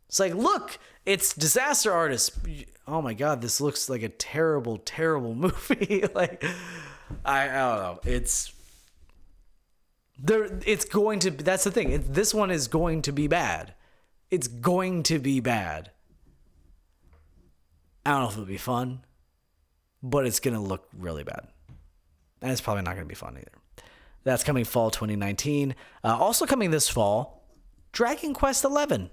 It's like, look, it's Disaster Artist. Oh my God, this looks like a terrible, terrible movie. Like, I don't know. It's going to, that's the thing. This one is going to be bad. It's going to be bad. I don't know if it'll be fun, but it's going to look really bad. And it's probably not going to be fun either. That's coming fall 2019. Also coming this fall, Dragon Quest XI.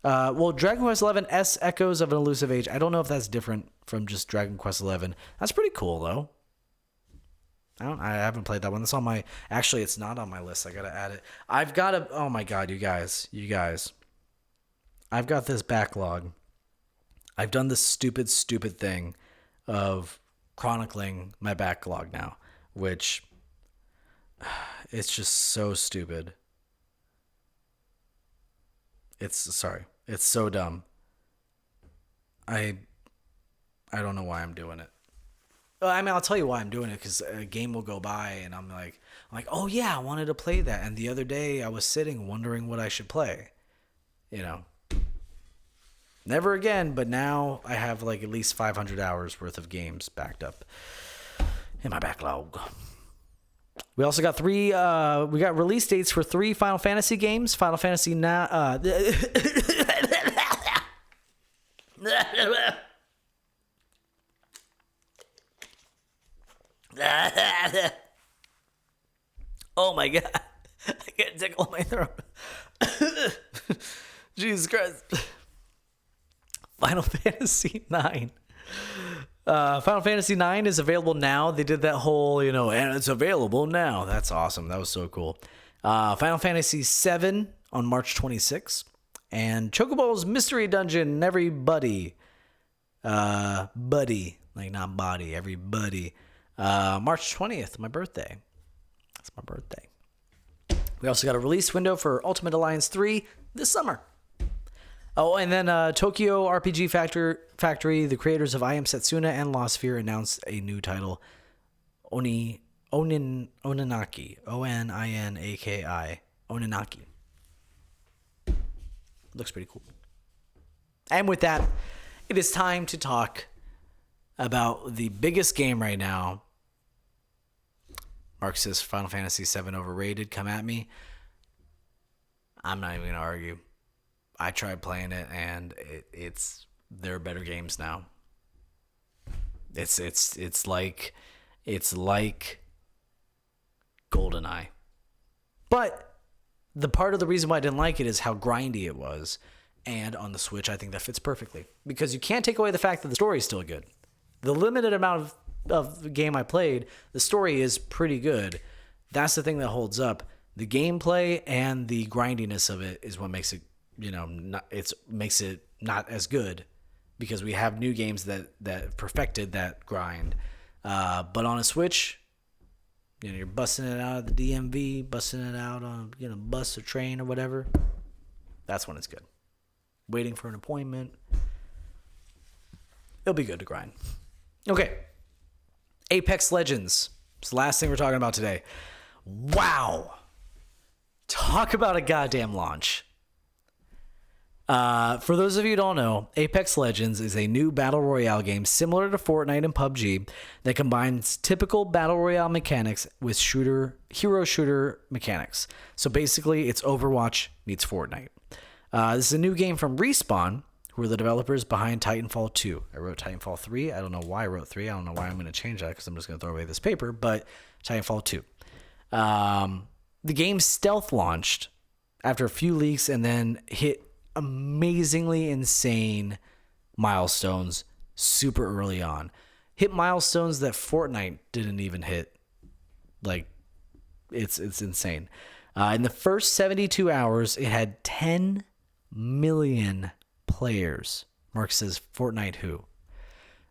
Dragon Quest XI S Echoes of an Elusive Age. I don't know if that's different from just Dragon Quest XI. That's pretty cool, though. I haven't played that one. That's on my... Actually, it's not on my list. I got to add it. I've got to... Oh, my God, you guys. I've got this backlog. I've done this stupid thing of chronicling my backlog now, which... It's just so stupid. It's so dumb. I don't know why I'm doing it. I'll tell you why I'm doing it, because a game will go by and I'm like, oh yeah, I wanted to play that. And the other day I was sitting wondering what I should play. Never again, but now I have like at least 500 hours worth of games backed up in my backlog. We also got we got release dates for 3 Final Fantasy games. Final Fantasy Oh my God. I get a tickle in my throat. Jesus Christ. Final Fantasy 9. Final Fantasy 9 is available now. They did that whole, and it's available now. That's awesome. That was so cool. Final Fantasy 7 on March 26th. And Chocobo's Mystery Dungeon, everybody. Buddy. Like, not body, everybody. March 20th, my birthday. That's my birthday. We also got a release window for Ultimate Alliance 3 this summer. Oh, and then Tokyo RPG Factory, the creators of I Am Setsuna and Lost Sphere, announced a new title, Oninaki. Oninaki. Oninaki. Looks pretty cool. And with that, it is time to talk about the biggest game right now. Mark says Final Fantasy VII overrated. Come at me. I'm not even going to argue. I tried playing it, and there are better games now. It's like GoldenEye. But the part of the reason why I didn't like it is how grindy it was. And on the Switch, I think that fits perfectly. Because you can't take away the fact that the story is still good. The limited amount of the game I played, the story is pretty good. That's the thing that holds up. The gameplay and the grindiness of it is what makes it, makes it not as good. Because we have new games that perfected that grind. But on a Switch, you're busting it out of the DMV, busting it out on bus or train or whatever. That's when it's good. Waiting for an appointment. It'll be good to grind. Okay. Apex Legends. It's the last thing we're talking about today. Wow. Talk about a goddamn launch. For those of you who don't know, Apex Legends is a new battle royale game similar to Fortnite and PUBG that combines typical battle royale mechanics with hero shooter mechanics. So basically, it's Overwatch meets Fortnite. This is a new game from Respawn, who are the developers behind Titanfall 2. I wrote Titanfall 3. I don't know why I wrote 3. I don't know why I'm going to change that because I'm just going to throw away this paper, but Titanfall 2. The game stealth launched after a few leaks and then hit amazingly insane milestones super early on. Hit milestones that Fortnite didn't even hit. Like, it's insane. In the first 72 hours, it had 10 million players. Mark says Fortnite Who.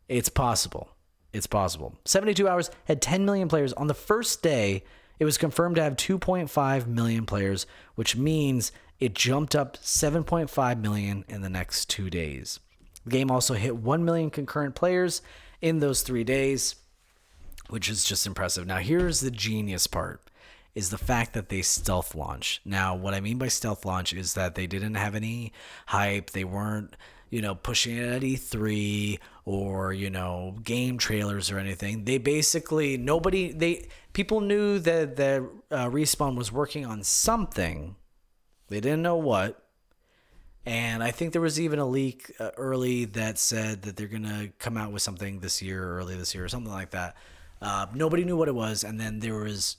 It's possible. 72 hours had 10 million players. On the first day, it was confirmed to have 2.5 million players, which means it jumped up 7.5 million in the next 2 days. The game also hit 1 million concurrent players in those 3 days, which is just impressive. Now, here's the genius part, is the fact that they stealth launch. Now, what I mean by stealth launch is that they didn't have any hype. They weren't, pushing it at E3 or, game trailers or anything. They basically, people knew that Respawn was working on something. They didn't know what. And I think there was even a leak early that said that they're going to come out with something early this year or something like that. Nobody knew what it was. And then there was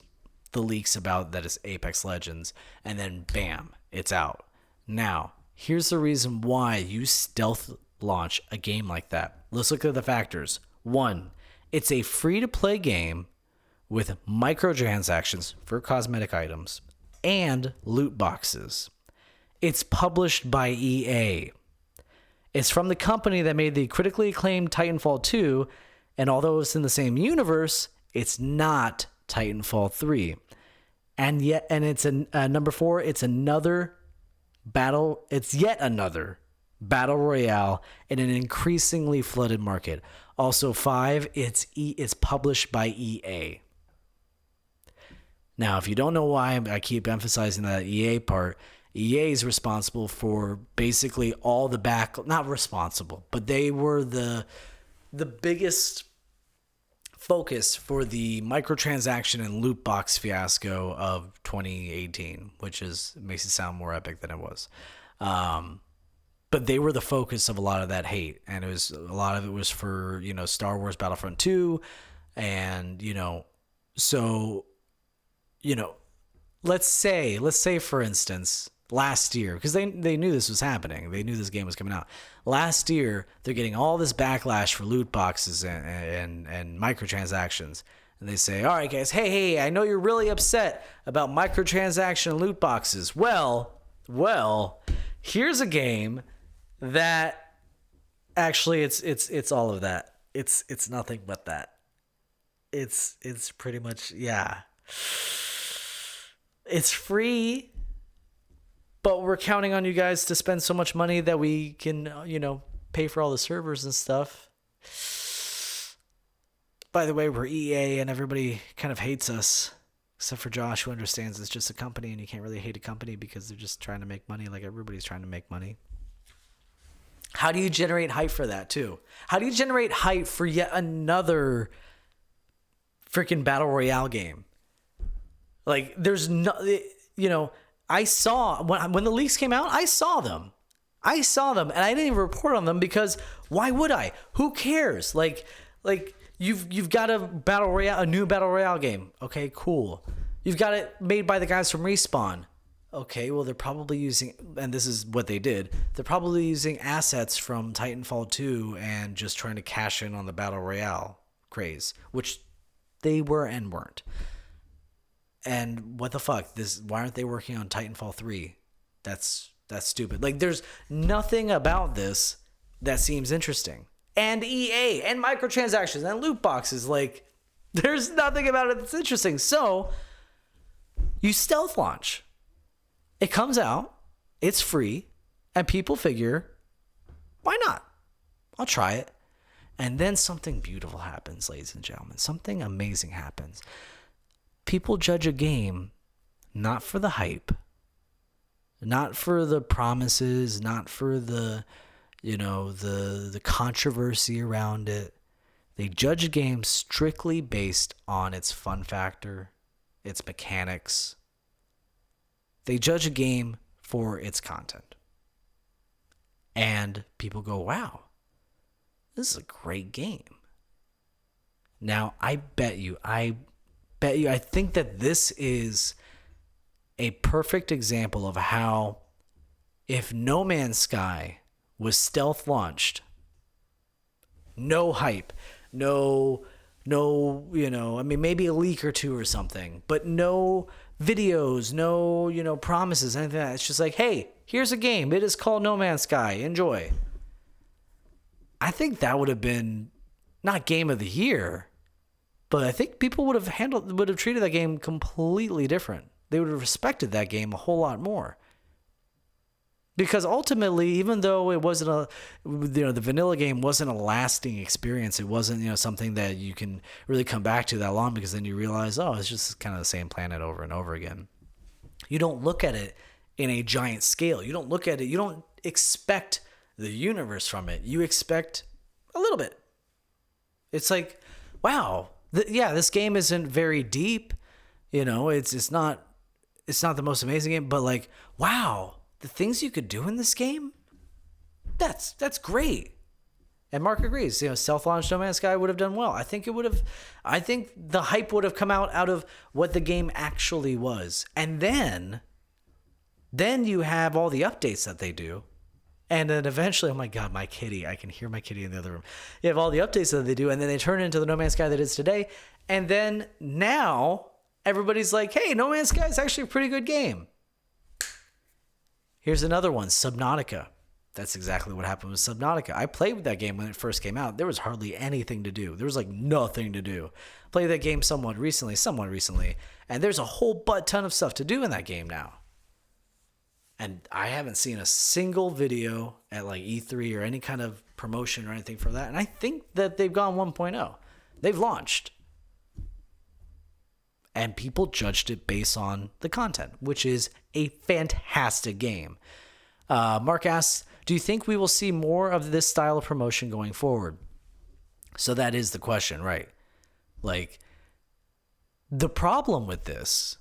the leaks about that it's Apex Legends. And then bam, it's out. Now, here's the reason why you stealth launch a game like that. Let's look at the factors. 1, it's a free-to-play game with microtransactions for cosmetic items and loot boxes. It's published by EA. It's from the company that made the critically acclaimed Titanfall 2, and although it's in the same universe, it's not Titanfall 3. And it's number 4, it's yet another battle royale in an increasingly flooded market. Also 5, it's published by EA. Now, if you don't know why I keep emphasizing that EA part, EA is responsible for basically all the not responsible, but they were the biggest focus for the microtransaction and loot box fiasco of 2018, which makes it sound more epic than it was. But they were the focus of a lot of that hate, and a lot of it was for Star Wars Battlefront 2, and let's say for instance last year, because they knew this was happening, they knew this game was coming out. Last year, they're getting all this backlash for loot boxes and microtransactions, and they say, all right guys, hey, I know you're really upset about microtransaction and loot boxes. Well, here's a game that actually it's all of that. It's nothing but that. It's pretty much, yeah. It's free, but we're counting on you guys to spend so much money that we can, pay for all the servers and stuff. By the way, we're EA and everybody kind of hates us. Except for Josh, who understands it's just a company and you can't really hate a company because they're just trying to make money like everybody's trying to make money. How do you generate hype for that too? How do you generate hype for yet another freaking battle royale game? Like there's no, I saw when the leaks came out, I saw them and I didn't even report on them because why would I? Who cares? Like you've got a new battle royale game. Okay, cool. You've got it made by the guys from Respawn. Okay, well, they're probably using, and this is what they did, they're probably using assets from Titanfall 2 and just trying to cash in on the Battle Royale craze, which they were and weren't. And what the fuck? Why aren't they working on Titanfall 3? That's stupid. Like, there's nothing about this that seems interesting. And EA, and microtransactions, and loot boxes, like, there's nothing about it that's interesting. So, you stealth launch. It comes out, it's free, and people figure, why not? I'll try it. And then something beautiful happens, ladies and gentlemen. Something amazing happens. People judge a game not for the hype, not for the promises, not for the controversy around it. They judge a game strictly based on its fun factor, its mechanics. They judge a game for its content. And people go, wow, this is a great game. Now, I think that this is a perfect example of how if No Man's Sky was stealth launched, no hype, maybe a leak or two or something, but no videos, no, promises, anything like that. It's just like, hey, here's a game. It is called No Man's Sky. Enjoy. I think that would have been not game of the year, but I think people would have treated that game completely different. They would have respected that game a whole lot more. Because ultimately, even though it wasn't the vanilla game wasn't a lasting experience, it wasn't, something that you can really come back to that long, because then you realize, oh, it's just kind of the same planet over and over again. You don't look at it in a giant scale. You don't look at it, you don't expect the universe from it. You expect a little bit. It's like, wow, this game isn't very deep. It's not the most amazing game, but like, wow, the things you could do in this game, that's great. And Mark agrees. Self-launched No Man's Sky would have done well. I think the hype would have come out of what the game actually was. And then you have all the updates that they do. And then eventually, oh my God, my kitty. I can hear my kitty in the other room. You have all the updates that they do, and then they turn it into the No Man's Sky that is today. And then now everybody's like, hey, No Man's Sky is actually a pretty good game. Here's another one, Subnautica. That's exactly what happened with Subnautica. I played with that game when it first came out. There was hardly anything to do. There was like nothing to do. Played that game somewhat recently, and there's a whole butt ton of stuff to do in that game now. And I haven't seen a single video at like E3 or any kind of promotion or anything for that. And I think that they've gone 1.0. They've launched. And people judged it based on the content, which is a fantastic game. Mark asks, do you think we will see more of this style of promotion going forward? So that is the question, right? Like, the problem with this,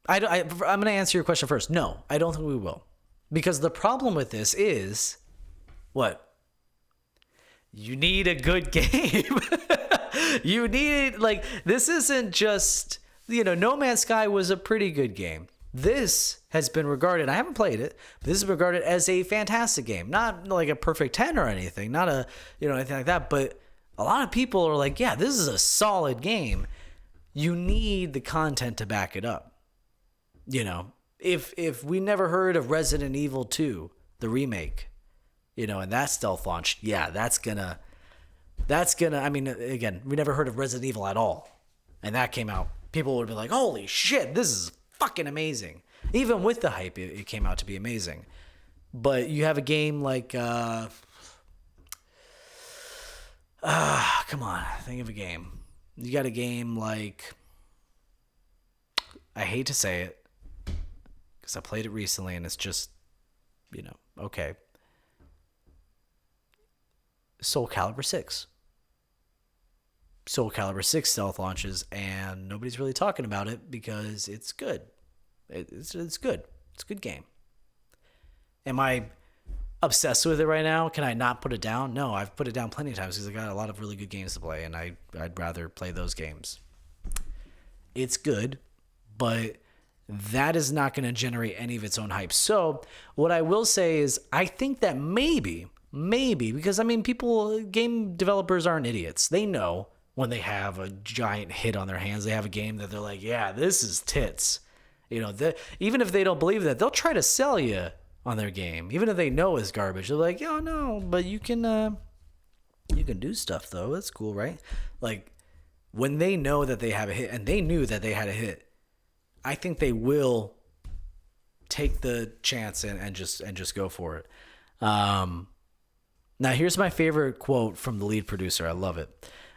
I'm going to answer your question first. No, I don't think we will. Because the problem with this is, what? You need a good game. You need, like, this isn't just, No Man's Sky was a pretty good game. This has been regarded, I haven't played it, but this is regarded as a fantastic game. Not like a perfect 10 or anything, not a, anything like that, but a lot of people are like, yeah, this is a solid game. You need the content to back it up. If we never heard of Resident Evil 2, the remake, and that stealth launched, yeah, that's gonna, I mean, again, we never heard of Resident Evil at all. And that came out, people would be like, holy shit, this is fucking amazing. Even with the hype, it came out to be amazing. But you have a game like, come on, think of a game. You got a game like, I hate to say it because I played it recently and it's just, okay. Soul Calibur 6. Soul Calibur 6 stealth launches, and nobody's really talking about it because it's good. It's good. It's a good game. Am I obsessed with it right now? Can I not put it down? No, I've put it down plenty of times because I got a lot of really good games to play, and I'd rather play those games. It's good, but that is not going to generate any of its own hype. So what I will say is I think that maybe, because game developers aren't idiots. They know when they have a giant hit on their hands, they have a game that they're like, yeah, this is tits. Even if they don't believe that, they'll try to sell you on their game, even if they know it's garbage. They're like, oh no, but you can do stuff though. That's cool, right? Like when they know that they have a hit, and they knew that they had a hit, I think they will take the chance and just go for it. Now here's my favorite quote from the lead producer. I love it.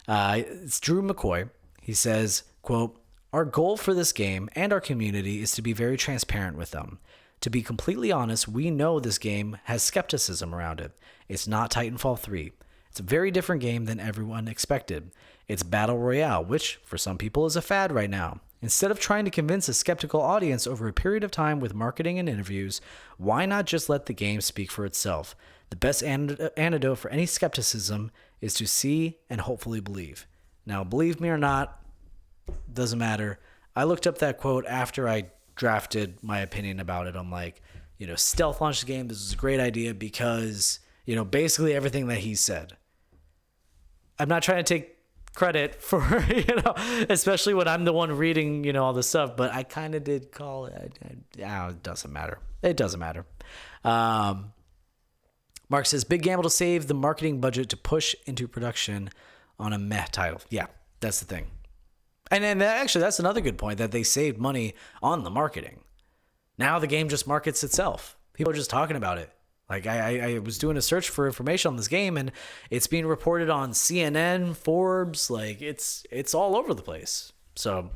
It's Drew McCoy. He says, quote, "Our goal for this game and our community is to be very transparent with them. To be completely honest, we know this game has skepticism around it. It's not Titanfall 3. It's a very different game than everyone expected. It's Battle Royale, which for some people is a fad right now. Instead of trying to convince a skeptical audience over a period of time with marketing and interviews, why not just let the game speak for itself? The best antidote for any skepticism is to see and hopefully believe." Now, believe me or not, doesn't matter. I looked up that quote after I drafted my opinion about it. I'm like, stealth launch the game. This is a great idea because, basically everything that he said. I'm not trying to take credit for, especially when I'm the one reading, all this stuff, but I kind of did call it. It doesn't matter. It doesn't matter. Mark says, big gamble to save the marketing budget to push into production on a meh title. Yeah, that's the thing. And actually, that's another good point, that they saved money on the marketing. Now the game just markets itself. People are just talking about it. Like I was doing a search for information on this game, and it's being reported on CNN, Forbes, like it's all over the place. So,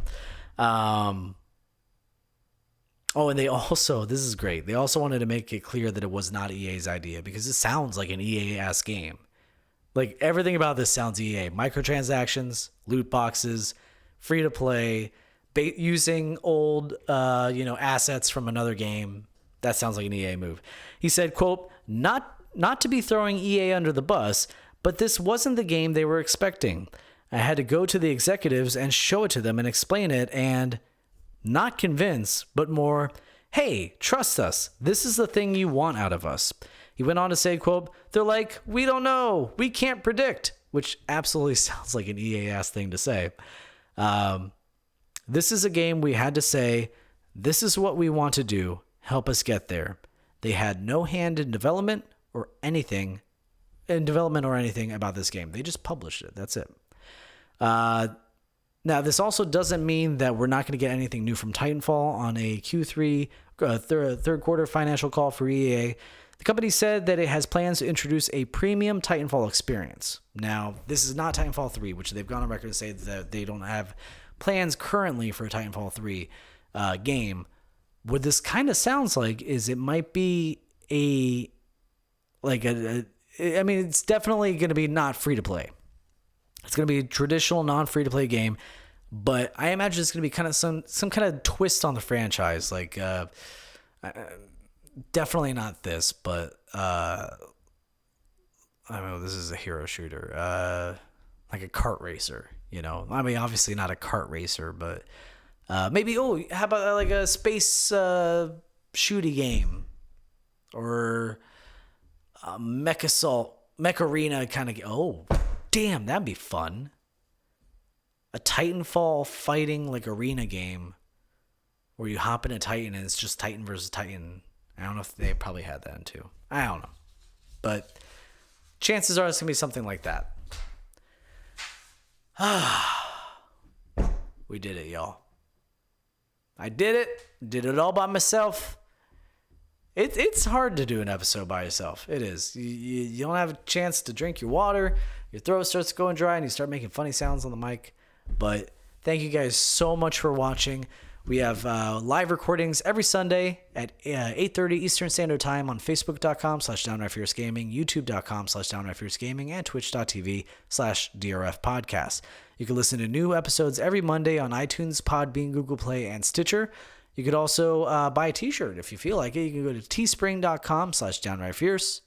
and they also, this is great. They also wanted to make it clear that it was not EA's idea because it sounds like an EA-ass game. Like everything about this sounds EA. Microtransactions, loot boxes, free to play, using old, assets from another game. That sounds like an EA move. He said, quote, not to be throwing EA under the bus, but this wasn't the game they were expecting. I had to go to the executives and show it to them and explain it and not convince, but more, hey, trust us. This is the thing you want out of us. He went on to say, quote, they're like, we don't know. We can't predict, which absolutely sounds like an EA-ass thing to say. This is a game we had to say, this is what we want to do. Help us get there. They had no hand in development or anything about this game. They just published it. That's it. Now, this also doesn't mean that we're not going to get anything new from Titanfall on a Q3 third quarter financial call for EA. The company said that it has plans to introduce a premium Titanfall experience. Now, this is not Titanfall 3, which they've gone on record to say that they don't have plans currently for a Titanfall 3 game. What this kind of sounds like is it might be it's definitely going to be not free to play. It's going to be a traditional non-free to play game, but I imagine it's going to be kind of some kind of twist on the franchise. Like, definitely not this, but I don't know. This is a hero shooter, like a kart racer. Obviously not a kart racer, but maybe. Oh, how about like a space shooty game, or a mech arena kind of. Oh, damn, that'd be fun. A Titanfall fighting like arena game, where you hop in a Titan and it's just Titan versus Titan. I don't know if they probably had that in too. I don't know. But chances are it's going to be something like that. We did it, y'all. I did it. Did it all by myself. It's hard to do an episode by yourself. It is. You don't have a chance to drink your water. Your throat starts going dry and you start making funny sounds on the mic. But thank you guys so much for watching. We have live recordings every Sunday at 8:30 Eastern Standard Time on Facebook.com/DownrightFierceGaming, YouTube.com/DownrightFierceGaming, and Twitch.tv/DRF Podcast. You can listen to new episodes every Monday on iTunes, Podbean, Google Play, and Stitcher. You could also buy a t-shirt if you feel like it. You can go to teespring.com/DownrightFierce.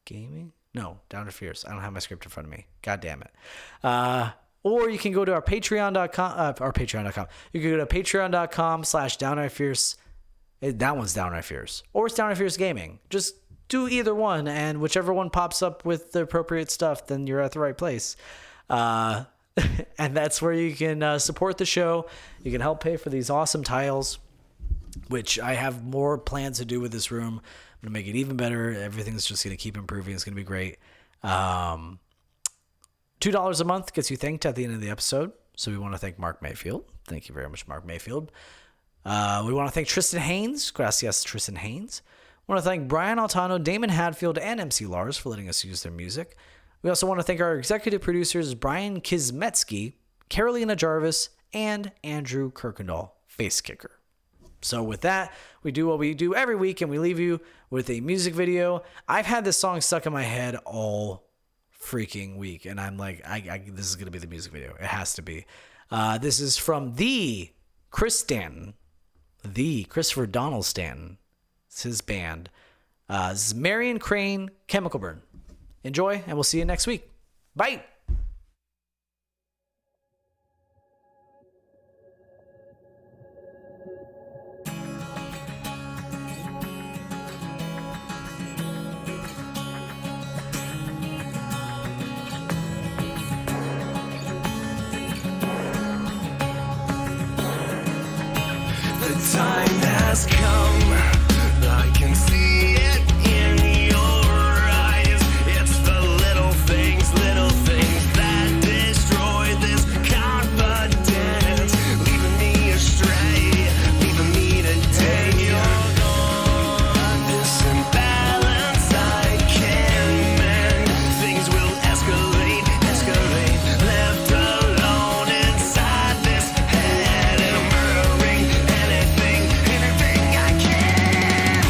Gaming? No, Downright Fierce. I don't have my script in front of me. God damn it. Or you can go to our Patreon.com. You can go to Patreon.com/DownrightFierce. That one's Downright Fierce. Or it's Downright Fierce Gaming. Just do either one, and whichever one pops up with the appropriate stuff, then you're at the right place. And that's where you can support the show. You can help pay for these awesome tiles, which I have more plans to do with this room. I'm going to make it even better. Everything's just going to keep improving. It's going to be great. $2 a month gets you thanked at the end of the episode. So we want to thank Mark Mayfield. Thank you very much, Mark Mayfield. We want to thank Tristan Haynes. Gracias, Tristan Haynes. We want to thank Brian Altano, Damon Hadfield, and MC Lars for letting us use their music. We also want to thank our executive producers, Brian Kizmetsky, Carolina Jarvis, and Andrew Kirkendall, Face Kicker. So with that, we do what we do every week, and we leave you with a music video. I've had this song stuck in my head all freaking week, and I'm like, this is going to be the music video. It has to be. This is from the Christopher Donald Stanton. It's his band. This is Marion Crane, Chemical Burn. Enjoy, and we'll see you next week. Bye. The time has come. I can see it in your eyes. It's the little things that destroy this confidence, leaving me astray, leaving me today. You're gone. This imbalance I can't mend. Things will escalate, left alone inside this head, and I'm murdering anything I can.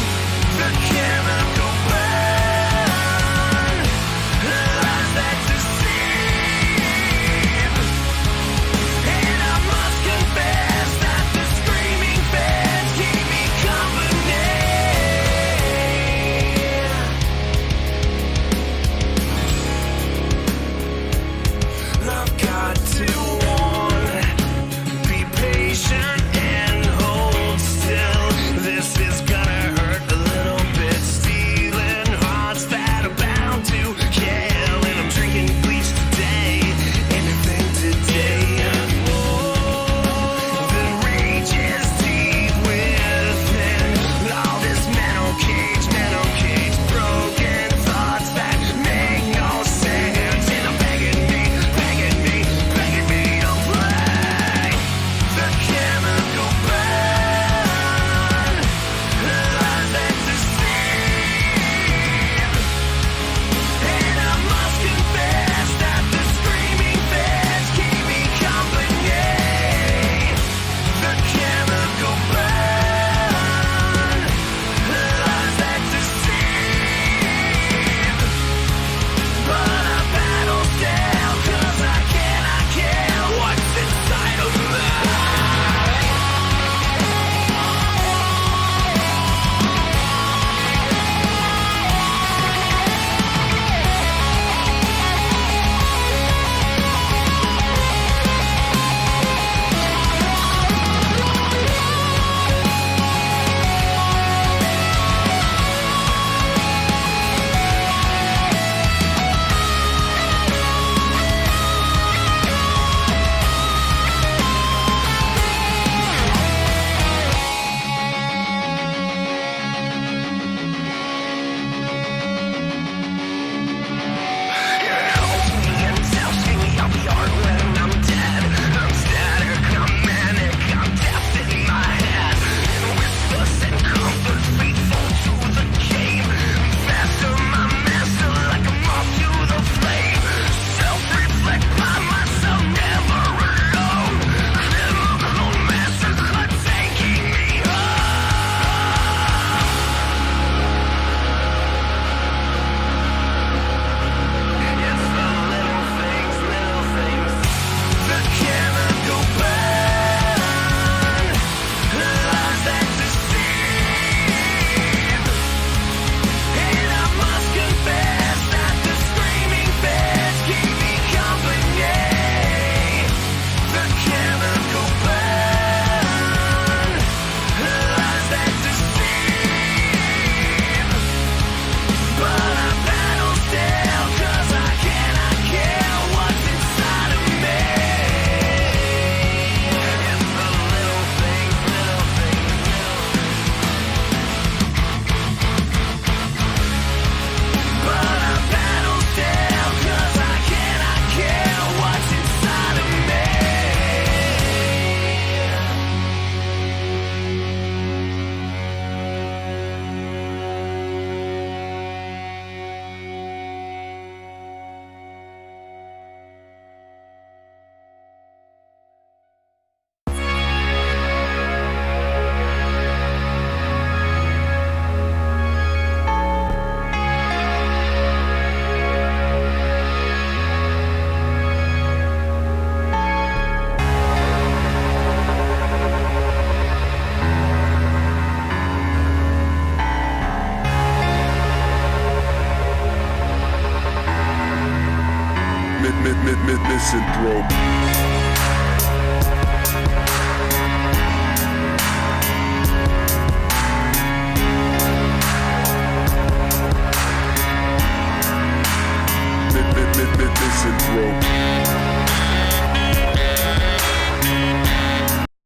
Misanthrope.